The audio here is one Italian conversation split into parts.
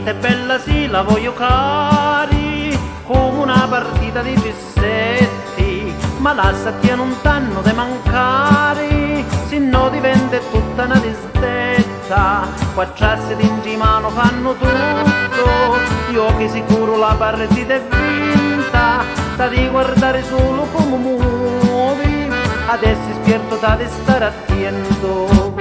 vita è bella sì, la voglio cari, come una partita di pissetti, ma lasciati non t'hanno de mancare, se no diventa tutta una disdetta, quattro assi in mano fanno tutto, io che sicuro la partita è vinta, da di guardare solo come muovi, adesso spierto da di stare attento.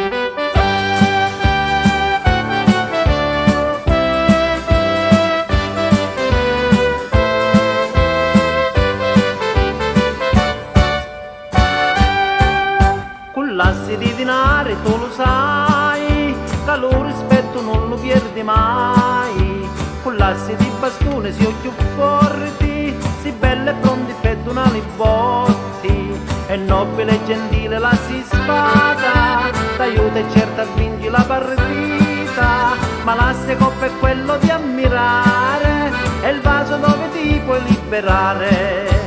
Lassi di dinare tu lo sai, che lo rispetto non lo perdi mai, con lassi di bastone si occhio forti, si belle e pronti per donare i botti, è nobile e gentile la si spada, t'aiuta e certo a vincere la partita, ma lassi coppa è quello di ammirare, è il vaso dove ti puoi liberare.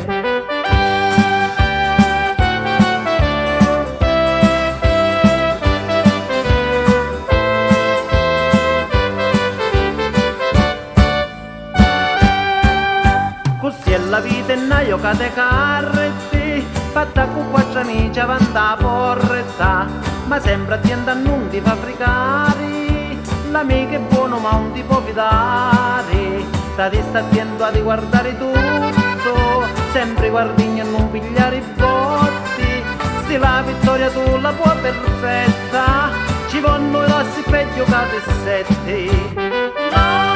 Così è la vita e una giocata di carretti, fatta con quattro amici avanti a porretta, ma sempre attenta a non ti fa fricare, l'amico è buono ma non ti può fidare, ti sta attento a guardare tutto, sempre guardini a non pigliare i botti, se la vittoria tu la puoi perfetta, ci vanno i lassi peggio che te sette.